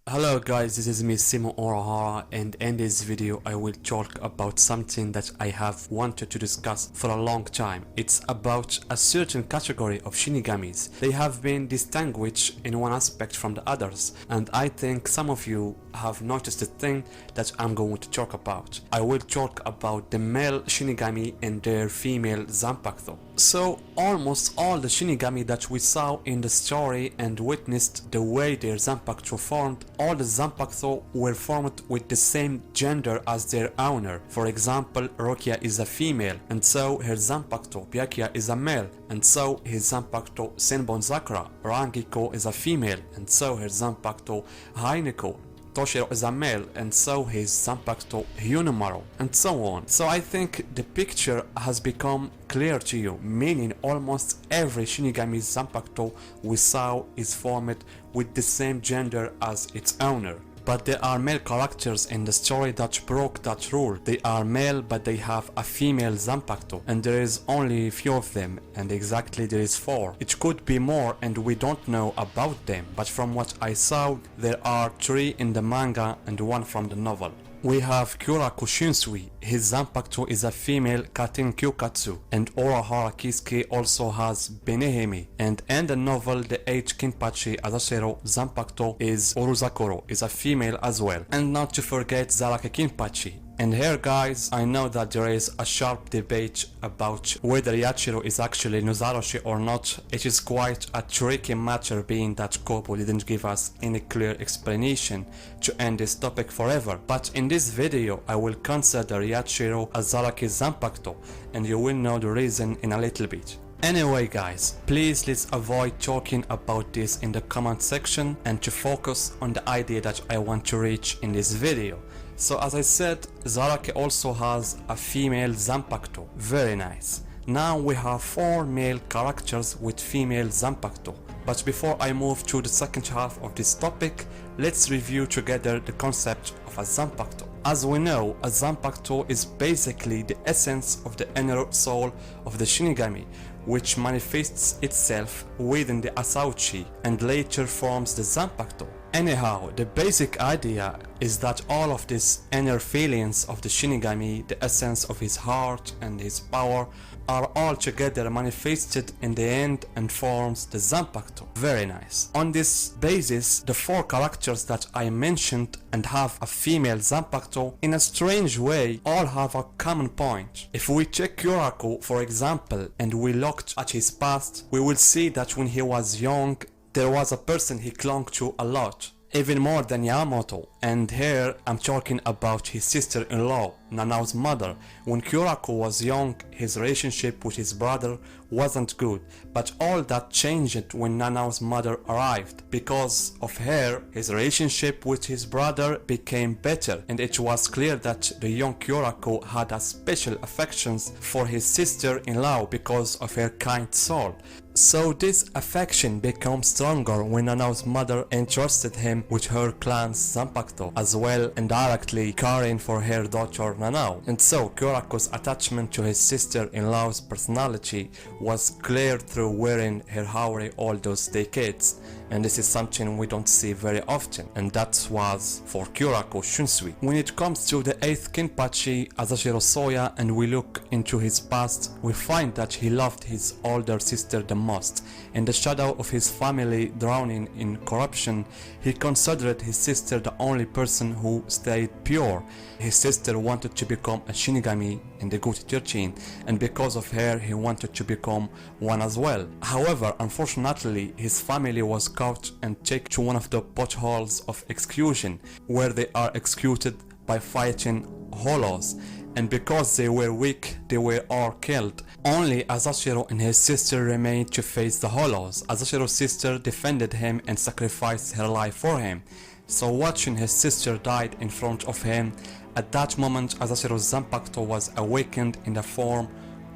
Hello guys, this is me Simo Urahara, and in this video I will talk about something that I have wanted to discuss for a long time. It's about a certain category of Shinigamis. They have been distinguished in one aspect from the others, and I think some of you have noticed the thing that I'm going to talk about. I will talk about the male Shinigami and their female Zanpakuto. So almost all the Shinigami that we saw in the story and witnessed the way their Zanpakuto formed, all the Zanpakuto were formed with the same gender as their owner. For example, Rokia is a female, and so her Zanpakuto Byakuya is a male, and so his Zanpakuto Senbon Sakura. Rangiko is a female, and so her Zanpakuto Haineko. Toshiro is a male, and so his Zanpakuto Hyunomaru, and so on. So I think the picture has become clear to you, meaning almost every Shinigami Zanpakuto we saw is formed with the same gender as its owner. But there are male characters in the story that broke that rule. They are male, but they have a female Zanpakuto, and there is only a few of them, and exactly there is 4. It could be more and we don't know about them, but from what I saw, there are 3 in the manga and 1 from the novel. We have Kyoraku Shinsui, his Zanpakuto is a female Katen Kyokatsu, and Urahara Kisuke also has Benihime, and in the novel the 8th Kinpachi Asashiro Zanpakuto is Uruzakuro, is a female as well. And not to forget Zarake Kinpachi. And here guys, I know that there is a sharp debate about whether Yachiro is actually Nozaroshi or not. It is quite a tricky matter, being that Kobo didn't give us any clear explanation to end this topic forever. But in this video I will consider Yachiro as Zarake's Zanpakuto, and you will know the reason in a little bit. Anyway guys, please let's avoid talking about this in the comment section and to focus on the idea that I want to reach in this video. So as I said, Zarake also has a female Zanpakuto. Very nice. Now we have 4 male characters with female Zanpakuto. But before I move to the second half of this topic, let's review together the concept of a Zanpakuto. As we know, a Zanpakuto is basically the essence of the inner soul of the Shinigami, which manifests itself within the Asauchi and later forms the Zanpakuto. Anyhow, the basic idea is that all of these inner feelings of the Shinigami, the essence of his heart and his power, are all together manifested in the end and forms the Zanpakuto. Very nice. On this basis, the 4 characters that I mentioned and have a female Zanpakuto, in a strange way, all have a common point. If we check Kyoraku, for example, and we looked at his past, we will see that when he was young, there was a person he clung to a lot, even more than Yamamoto, and here I'm talking about his sister-in-law, Nanao's mother. When Kyoraku was young, his relationship with his brother wasn't good, but all that changed when Nanao's mother arrived. Because of her, his relationship with his brother became better, and it was clear that the young Kyoraku had a special affections for his sister-in-law because of her kind soul. So this affection became stronger when Nanao's mother entrusted him with her clan's Zanpakuto, as well indirectly caring for her daughter Nanao. And so Kyoraku's attachment to his sister-in-law's personality was clear through wearing her haori all those decades, and this is something we don't see very often, and that was for Kyoraku Shinsui. When it comes to the 8th Kinpachi Asashiro Soya and we look into his past, we find that he loved his older sister the most. In the shadow of his family drowning in corruption, he considered his sister the only person who stayed pure. His sister wanted to become a Shinigami in the Guti 13, and because of her he wanted to become one as well. However, unfortunately, his family was caught and taken to one of the potholes of execution, where they are executed by fighting hollows, and because they were weak, they were all killed. Only Asashiro and his sister remained to face the hollows. Asashiro's sister defended him and sacrificed her life for him. So watching his sister died in front of him, at that moment Asashiro's Zanpakuto was awakened in the form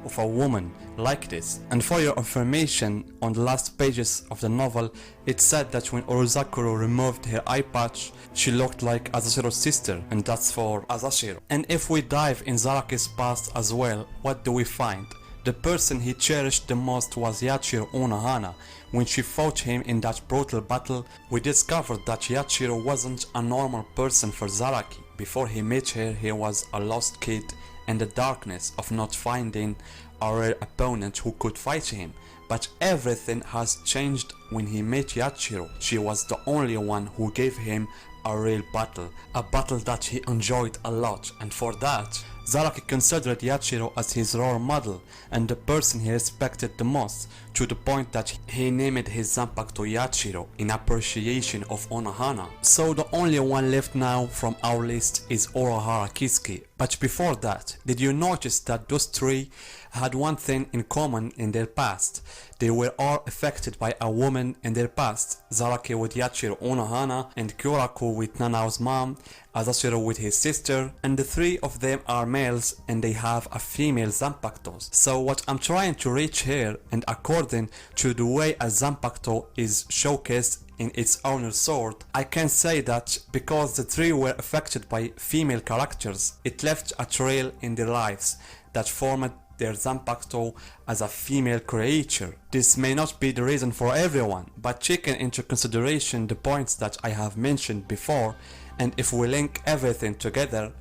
of a woman like this. And for your information, on the last pages of the novel, it said that when Uruzakuro removed her eye patch, she looked like Asashiro's sister, and that's for Asashiro. And if we dive in Zarake's past as well, what do we find? The person he cherished the most was Yachiro Urahara. When she fought him in that brutal battle, we discovered that Yachiro wasn't a normal person for Zaraki. Before he met her, he was a lost kid in the darkness of not finding a rare opponent who could fight him. But everything has changed when he met Yachiro. She was the only one who gave him a real battle, a battle that he enjoyed a lot, and for that, Zaraki considered Yachiro as his role model and the person he respected the most, to the point that he named his zanpakuto Yachiro in appreciation of Urahara. So the only one left now from our list is Urahara Kisuke. But before that, did you notice that those three had one thing in common in their past? They were all affected by a woman in their past. Zaraki with Yachiro Urahara, and Kyoraku with Nanao's mom, Azashiro with his sister, and the three of them are males and they have a female zanpakutos. So what I'm trying to reach here, and according to the way a zanpakuto is showcased in its owner's sword, I can say that because the three were affected by female characters, it left a trail in their lives that formed their zanpakuto as a female creature. This may not be the reason for everyone, but taking into consideration the points that I have mentioned before, and if we link everything together,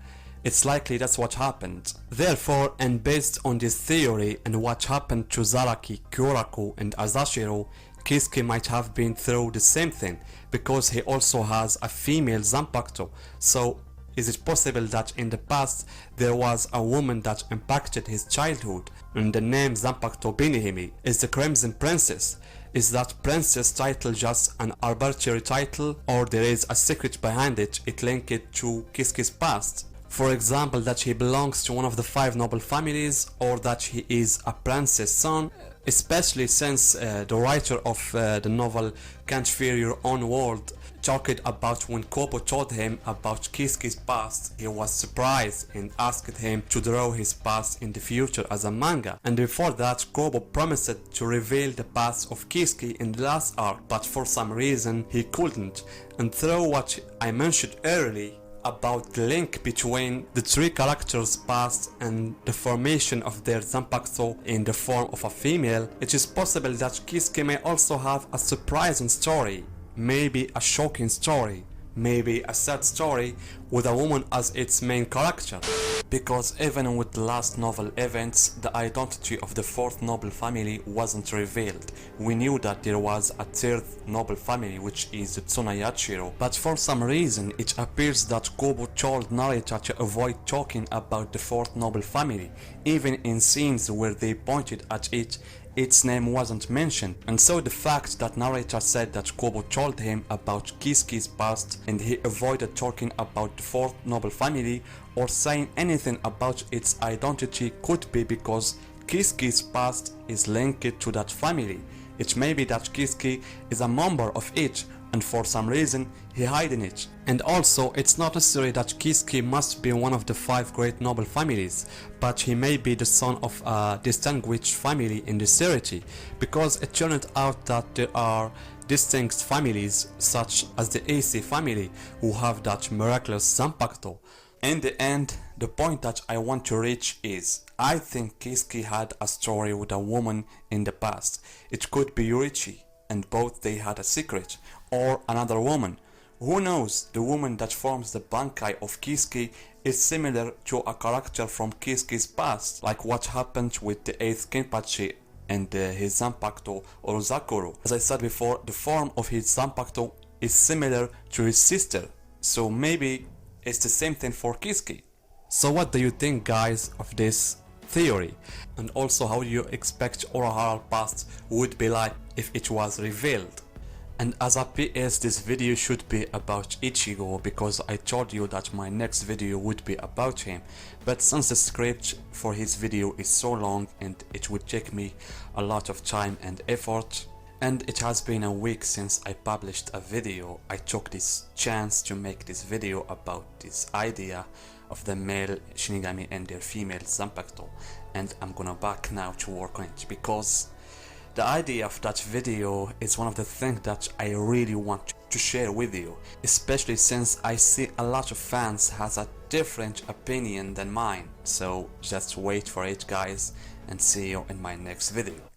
it's likely that's what happened. Therefore, and based on this theory and what happened to Zaraki, Kyoraku and Azashiro, Kisuke might have been through the same thing, because he also has a female zanpakuto. So is it possible that in the past there was a woman that impacted his childhood? And the name Zanpakuto Benihime is the Crimson Princess. Is that princess title just an arbitrary title, or there is a secret behind it, it linked it to Kisuke's past? For example, that he belongs to one of the 5 noble families, or that he is a prince's son, especially since the writer of the novel Can't Fear Your Own World talked about when Kobo told him about Kisuke's past. He was surprised and asked him to draw his past in the future as a manga, and before that Kobo promised to reveal the past of Kisuke in the last arc, but for some reason he couldn't. And through what I mentioned earlier about the link between the 3 characters' past and the formation of their zanpakuto in the form of a female, it is possible that Kisuke may also have a surprising story, maybe a shocking story, maybe a sad story with a woman as its main character. Because even with the last novel events, the identity of the 4th noble family wasn't revealed. We knew that there was a 3rd noble family, which is the Tsunayachiro, but for some reason it appears that Kobo told Narita to avoid talking about the 4th noble family, even in scenes where they pointed at it. Its name wasn't mentioned, and so the fact that Narita said that Kobo told him about Kisuke's past and he avoided talking about the 4th noble family or saying anything about its identity could be because Kisuke's past is linked to that family. It may be that Kisuke is a member of it, and for some reason he hiding it. And also, it's not necessary that Kisuke must be one of the 5 great noble families, but he may be the son of a distinguished family in the series, because it turned out that there are distinct families such as the AC family who have that miraculous zanpakuto. In the end, the point that I want to reach is, I think Kisuke had a story with a woman in the past. It could be Yurichi, and both they had a secret, or another woman. Who knows, the woman that forms the Bankai of Kisuke is similar to a character from Kisuke's past, like what happened with the 8th Kenpachi and his zanpakuto Orozakuro. As I said before, the form of his zanpakuto is similar to his sister, so maybe it's the same thing for Kisuke. So what do you think, guys, of this theory? And also, how do you expect Urahara's past would be like if it was revealed? And as a PS, this video should be about Ichigo, because I told you that my next video would be about him, but since the script for his video is so long and it would take me a lot of time and effort, and it has been a week since I published a video, I took this chance to make this video about this idea of the male Shinigami and their female zanpakuto, and I'm gonna back now to work on it, because the idea of that video is one of the things that I really want to share with you, especially since I see a lot of fans has a different opinion than mine. So just wait for it guys, and see you in my next video.